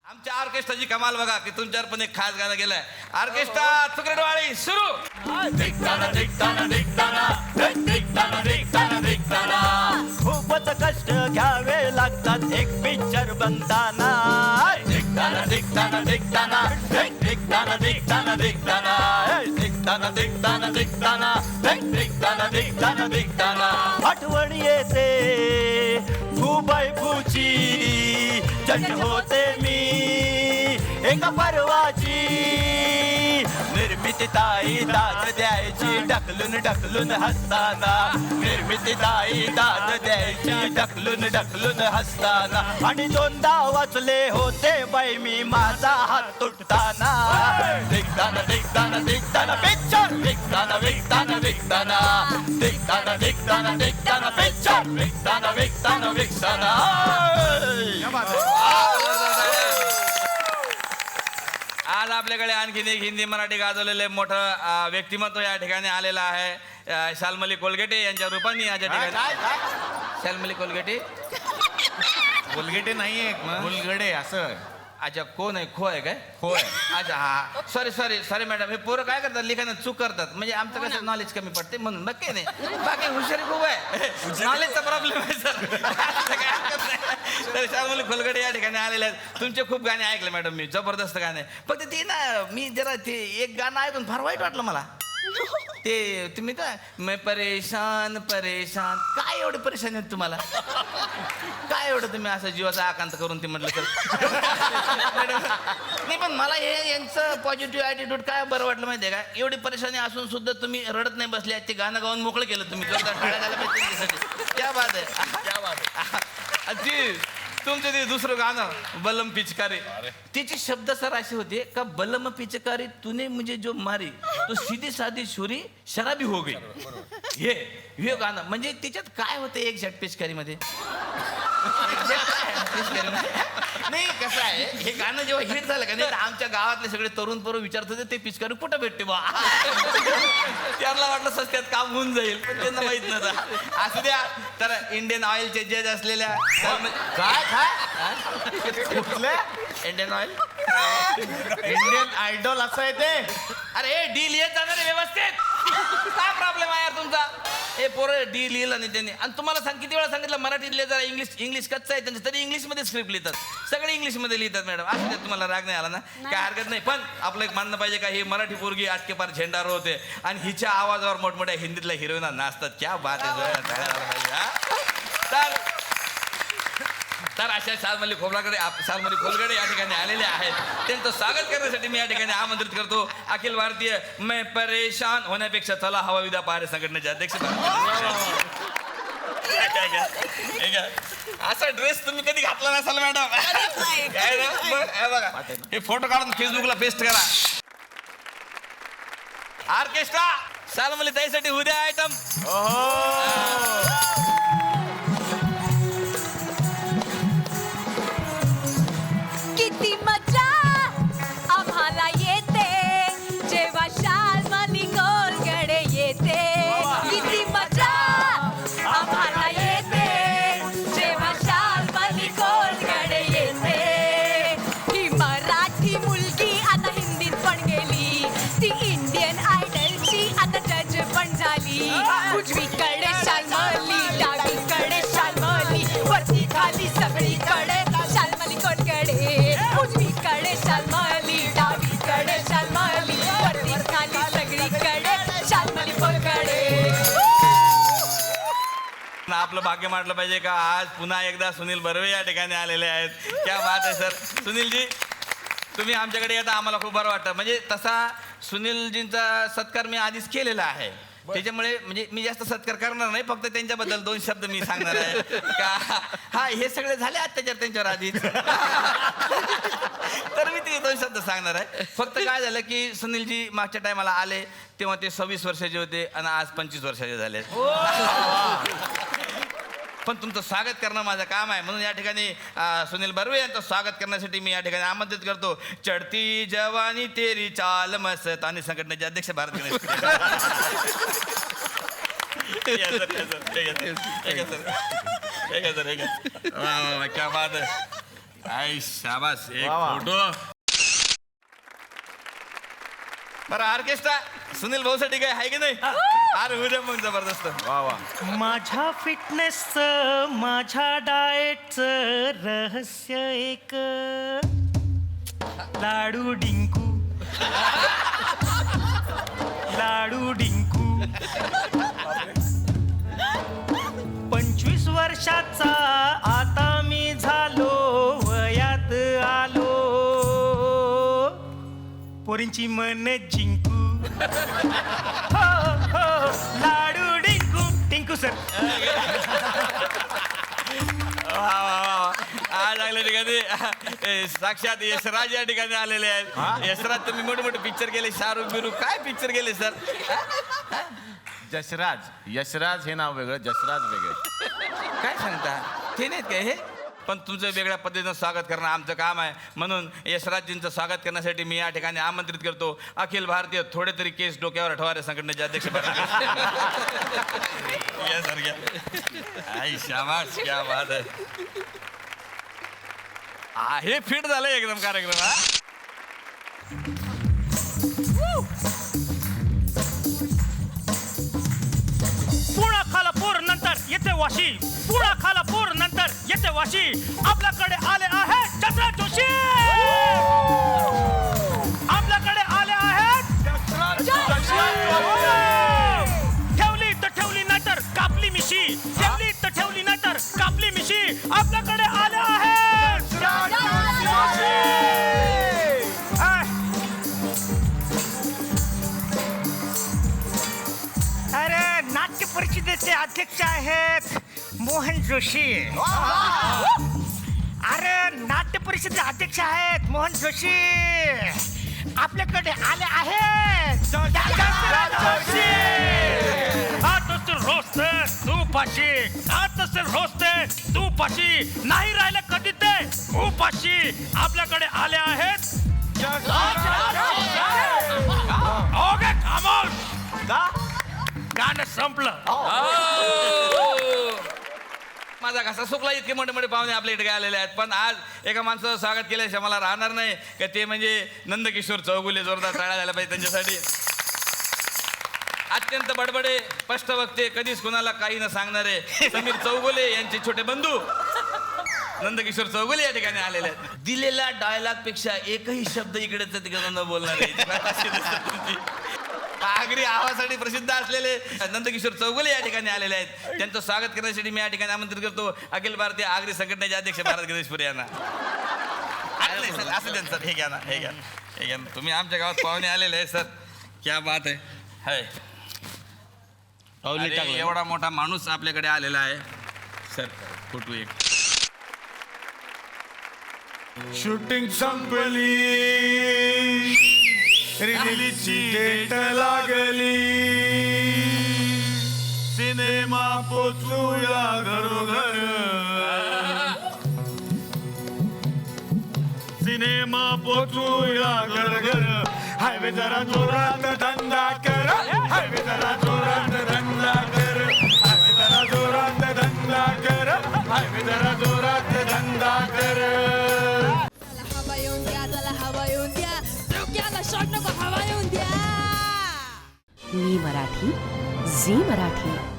आमच्या ऑर्केस्ट्राची कमाल बघा की तुमच्यावर पण एक खास गाणं गेलंय. ऑर्केस्ट्रा तुकडवाळी सुरू. खूपच कष्ट घ्यावे लागतात एक पिक्चर बनताना. दिखताना दिखताना दिखताना दिखताना दिखताना दिखताना दिखताना दिखताना दिखताना दिखताना दिखताना दिखताना आठवण येते भूबायफूची. जट होते मी एका पर्वाची. निर्मिती ताई दाद द्यायची ढकलून ढकलून हसताना. निर्मिती ताई दाद द्यायची ढकलून ढकलून हसताना. आणि दोनदा वाचले होते बाई मी माझा हात तुटताना. दिखताना दिखताना दिखताना पिक्चर विकताना विकताना विकताना दिखताना दिखताना दिखताना पिक्चर विकताना विकताना विकताना. आज आपल्याकडे आणखीन एक हिंदी मराठी गाजवलेले मोठं व्यक्तिमत्व या ठिकाणी आलेलं आहे. शाल्मली कोलगेटे यांच्या रूपाने या ठिकाणी. शाल्मली कोलगेटे कोलगेटे नाहीये मुलगडे असं. अच्छा कोण आहे? खो आहे काय? होय. अच्छा हा सॉरी सॉरी सॉरी मॅडम. हे पोरं काय करतात लिखाणात चूक करतात म्हणजे आमचं कसं नॉलेज कमी पडते म्हणून. बाकी नाही बाकी हुशारी खूप आहे. नॉलेजचा प्रॉब्लेम आहे सर. तर शाल्मली खोलगडे या ठिकाणी आलेले आहेत. तुमचे खूप गाणे ऐकले मॅडम मी. जबरदस्त गाणे. फक्त ते ना मी जरा ते एक गाणं ऐकून फार वाईट वाटलं मला. ते तुम्ही काय मैं परेशान परेशान काय एवढे परेशान आहेत तुम्हाला? काय एवढं तुम्ही असं जीवाचा आकांत करून ते म्हटलं तर नाही. पण मला हे यांचं पॉझिटिव्ह ॲटिट्यूड काय बरं वाटलं माहिती आहे का? एवढी परेशानी असून सुद्धा तुम्ही रडत नाही बसले. ते गाणं गाऊन मोकळं केलं तुम्ही. टाळ्या झाल्या पाहिजे त्यांच्यासाठी. क्या बात आहे. तुमचं ते दुसरं गाणं बलम पिचकारी. तिचे शब्द सर असे होते का बलम पिचकारी तूने मुझे जो मारी तो सीधी साधी छुरी शराबी हो गई. हे गाणं म्हणजे त्याच्यात काय होतं एक झट पिचकारी मध्ये? नाही कसं आहे हे गाणं जेव्हा हिट झालं का नाही तर आमच्या गावातले सगळे तरुण पोरं विचारत होते ते पिचकारी कुठं भेटते बा. त्यांना वाटलं सस्त्यात काम होऊन जाईल पण त्यांना माहित नव्हतं. असू द्या. तर इंडियन ऑइलचे जज असलेल्या काय काय कुठले इंडियन ऑइल इंडियन आयडॉल असं आहे ते. अरे डी लिहित जाणार आहे व्यवस्थित. काय प्रॉब्लेम आहे यार तुमचा? हे पोरं डी लिहिलं नाही त्यांनी. आणि तुम्हाला किती वेळा सांगितलं मराठीतले जरा इंग्लिश कच्चा आहे त्यांचं तरी इंग्लिशमध्ये स्क्रिप्ट लिहितात. सगळे इंग्लिशमध्ये लिहितात मॅडम. असं त्यात तुम्हाला राग नाही आला ना? काय हरकत नाही. पण आपलं एक मानणं पाहिजे का ही मराठी पोरगी आटके पार झेंडावर होते आणि हिच्या आवाजावर मोठमोठ्या हिंदीतल्या हिरोईना नाचतात. क्या बात आहे. तर अशा शाल्मली खोलगडे या ठिकाणी आलेले आहेत. त्यांचं स्वागत करण्यासाठी मी या ठिकाणी आमंत्रित करतो अखिल भारतीय मैं परेशान होण्यापेक्षा चला हवा विदा पारे संघटनेचे अध्यक्ष. असा ड्रेस तुम्ही कधी घातला नसाल मॅडम. काय ना बघा हे फोटो काढून फेसबुकला पेस्ट करा. ऑर्केस्ट्रा शाल्मली ताईसाठी उद्या आयटम. किती मजा आम्हाला येते जेव्हा शाल्मली खोलगडे येते. किती मजा आम्हाला येते जेव्हा शाल्मली खोलगडे येते. ही मराठी मुलगी आता हिंदीत पण गेली. ती इंडियन आयडलची आता जज पण झाली. उजवीकडे शाल्मली डावीकडे शाल्मली वरती खाली सगळीकडे शाल्मली खोलगडे. उजवीकडे शाल्मली डावीकडे शाल्मली वरती खाली सगळीकडे शाल्मली खोलगडे. आपलं भाग्य मानलं पाहिजे का आज पुन्हा एकदा सुनील बर्वे या ठिकाणी आलेले आहेत. क्या बात आहे सर. सुनीलजी तुम्ही आमच्याकडे येता आम्हाला खूप बरं वाटतं. म्हणजे तसा सुनीलजींचा सत्कार मी आधीच केलेला आहे त्याच्यामुळे म्हणजे मी जास्त सत्कार करणार नाही. फक्त त्यांच्याबद्दल 2 शब्द मी सांगणार आहे का हा हे सगळे झाले अत्याचार त्यांच्यावर आधीच. तर मी ते 2 शब्द सांगणार आहे. फक्त काय झालं की सुनीलजी मागच्या टायमाला आले तेव्हा ते 26 वर्षाचे होते आणि आज 25 वर्षाचे झाले. पण तुमचं स्वागत करणं माझं काम आहे म्हणून या ठिकाणी सुनील बर्वे यांचं स्वागत करण्यासाठी मी या ठिकाणी आमंत्रित करतो. चढती जवानी तेरी चाल मस्तानी संघटनेचे अध्यक्ष भारत गणेश. क्या बात है. आई शाबास एक वा वा. फोटो. बरं ऑर्केस्ट्रा सुनील भाऊसाठी काय आहे की नाही? अरे उद्या मग जबरदस्त. वा वा. माझ्या फिटनेसचं माझ्या डाएटचं रहस्य एक लाडू डिंकू लाडू डिंकू 25 वर्षाचा आता मी झालो वयात आलो पोरींची मन जिंकू हो हो लाडू डिंकू टिंकू सर आज लागल्या ठिकाणी साक्षात यशराज या ठिकाणी आलेले आहेत. यशराज तुम्ही मोठे मोठे पिक्चर केले, शाहरुख बिरू काय पिक्चर केले सर? जसराज यशराज हे नाव वेगळं, जसराज वेगळे. काय सांगता? ते नाहीत काय हे? पण तुमचं वेगळ्या पद्धतीनं स्वागत करणं आमचं काम आहे. म्हणून यशराजजींचं स्वागत करण्यासाठी मी या ठिकाणी आमंत्रित करतो अखिल भारतीय थोडे तरी केस डोक्यावर हटवारे संघटनेचे अध्यक्ष या सर घ्या. आई शाबास क्या बात आहे. फिट झालं एकदम कार्यक्रम. हा पुणा खालापूर नंतर येते वाशी पुणा खालापूर नंतर येते वाशी आपल्याकडे आले आहेत जसराज जोशी आपल्याकडे आले आहेत ठेवली तर ठेवली नाहीतर कापली मिशी ठेवली तर ठेवली नाहीतर कापली मिशी आपल्याकडे आले आहेत अरे नाट्य परिषदेचे अध्यक्ष आहेत मोहन जोशी अरे नाट्य परिषदेचे अध्यक्ष आहेत मोहन जोशी आपल्याकडे आले आहेत जसराज जोशी आता तर रोजते तू पाशी आता तर रोजते तू पाशी नाही राहिलं कधी ते उपाशी आपल्याकडे आले आहेत ओके खामोश का गाणं संपलं माझा घसा सुकला. इतके मोठे मोठे पाहुणे आपल्या इकडे आलेले आहेत. पण आज एका माणसाचं स्वागत केल्याशिवाय मला राहणार नाही का ते म्हणजे नंदकिशोर चौगुले. जोरदार टाळ्या झाल्या पाहिजे त्यांच्यासाठी. अत्यंत बडबडे स्पष्ट वक्ते कधीच कुणाला काही न सांगणारे समीर चौगुले यांचे छोटे बंधू नंदकिशोर चौगुले या ठिकाणी आलेले आहेत. दिलेल्या डायलॉग पेक्षा एकही शब्द इकडेच तिकडे न बोलणारे आगरी आवाजासाठी प्रसिद्ध असलेले नंदकिशोर चौगुले या ठिकाणी आलेले आहेत. त्यांचं स्वागत करण्यासाठी मी या ठिकाणी आमंत्रित करतो अखिल भारतीय आगरी संघटनेचे अध्यक्ष भारत गणेशपुरे यांना. असं त्यांचं हे घ्या ना हे घ्या हे घ्या. तुम्ही आमच्या गावात पाहुणे आलेले आहे सर. क्या बात आहे. अरे, एवढा मोठा माणूस आपल्याकडे आलेला आहे सर. फोटो एक. शूटिंग संपली रिलीजची डेट लागली सिनेमा पोचूया घरोघर सिनेमा पोचूया घरोघर हायवे जरा जोरात धंदा कर हायवे जरा जोरात धंदा कर हायवे जरा जोरात धंदा कर हायवे जरा जोरात धंदा कर हवा येऊन द्या त्याला हवा येऊन द्या डोक्याला शॉट नको हवा येऊन द्या. मी मराठी झी मराठी.